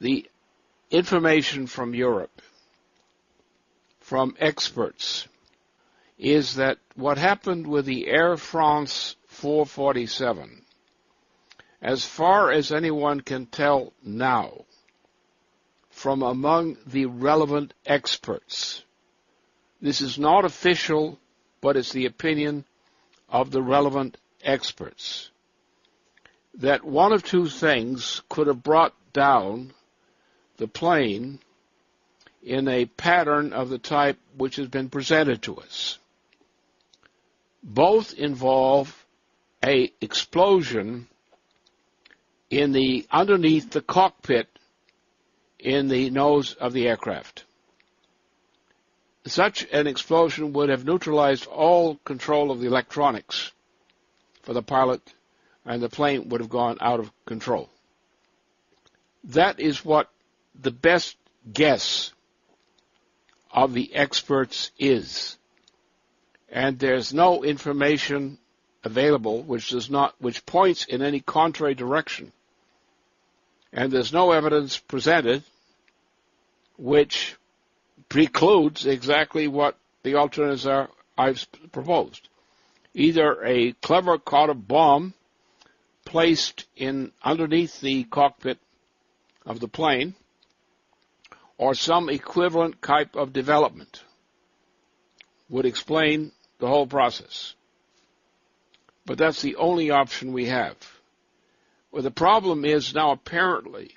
the information from Europe, from experts, is that what happened with the Air France 447, as far as anyone can tell now, from among the relevant experts, this is not official, but it's the opinion of the relevant experts, that one of two things could have brought down the plane in a pattern of the type which has been presented to us. Both involve an explosion underneath the cockpit in the nose of the aircraft. Such an explosion would have neutralized all control of the electronics for the pilot, and the plane would have gone out of control. That is what the best guess of the experts is. And there's no information available which points in any contrary direction. And there's no evidence presented which precludes exactly what the alternatives are I've proposed. Either a clever caught bomb placed underneath the cockpit of the plane, or some equivalent type of development would explain the whole process. But that's the only option we have. Well, the problem is now apparently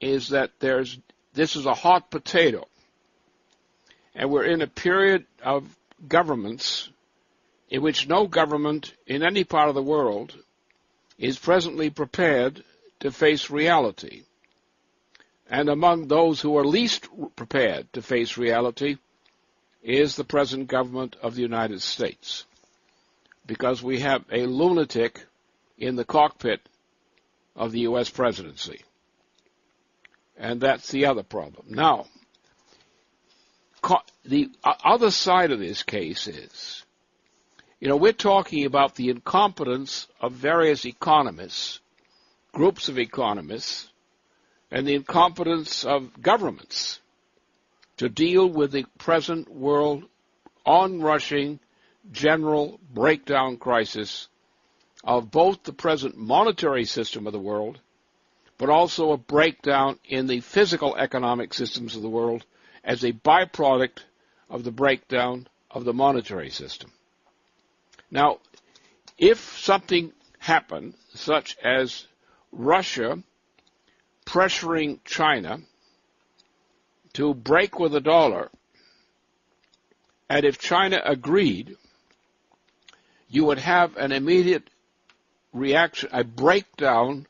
is that this is a hot potato, and we're in a period of governments in which no government in any part of the world is presently prepared to face reality. And among those who are least prepared to face reality is the present government of the United States, because we have a lunatic in the cockpit of the U.S. presidency. And that's the other problem. Now, the other side of this case is, we're talking about the incompetence of various economists, groups of economists, and the incompetence of governments to deal with the present world onrushing general breakdown crisis of both the present monetary system of the world, but also a breakdown in the physical economic systems of the world as a byproduct of the breakdown of the monetary system. Now, if something happened, such as Russia pressuring China to break with the dollar, and if China agreed, you would have an immediate reaction, a breakdown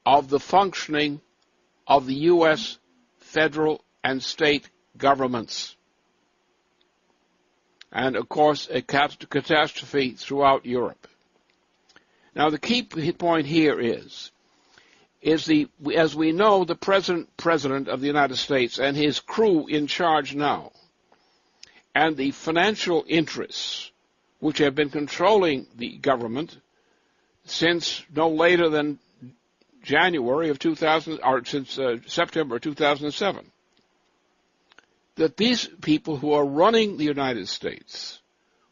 of the functioning of the U.S. federal and state governments. And, of course, a catastrophe throughout Europe. Now, the key point here is as we know, the present President of the United States and his crew in charge now, and the financial interests which have been controlling the government since no later than January of 2000, or since September 2007, that these people who are running the United States,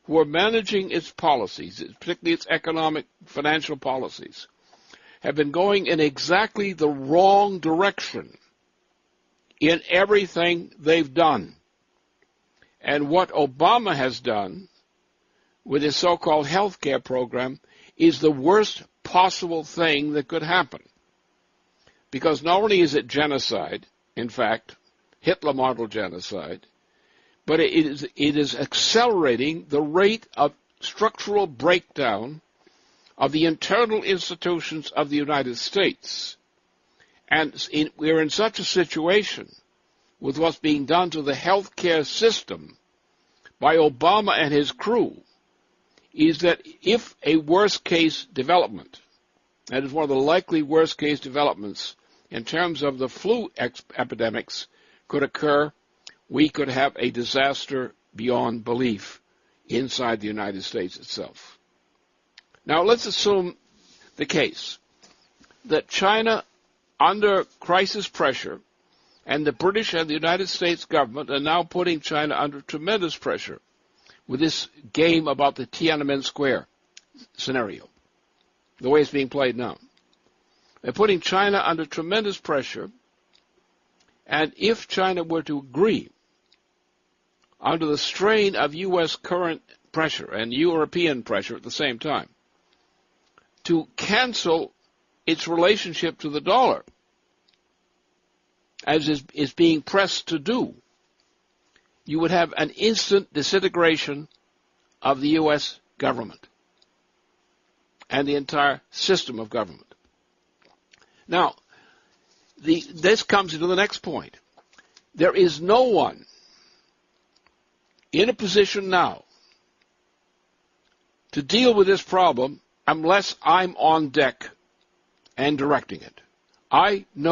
who are managing its policies, particularly its economic, financial policies, have been going in exactly the wrong direction in everything they've done. And what Obama has done with his so-called health care program is the worst possible thing that could happen. Because not only is it genocide, in fact, Hitler model genocide, but it is accelerating the rate of structural breakdown of the internal institutions of the United States. And we're in such a situation with what's being done to the health care system by Obama and his crew, is that if a worst-case development, that is one of the likely worst-case developments in terms of the flu epidemics, could occur, we could have a disaster beyond belief inside the United States itself. Now, let's assume the case that China under crisis pressure, and the British and the United States government are now putting China under tremendous pressure with this game about the Tiananmen Square scenario, the way it's being played now. They're putting China under tremendous pressure, and if China were to agree, under the strain of U.S. current pressure and European pressure at the same time, to cancel its relationship to the dollar, as is being pressed to do, you would have an instant disintegration of the U.S. government and the entire system of government. Now, this comes into the next point. There is no one in a position now to deal with this problem unless I'm on deck and directing it. I know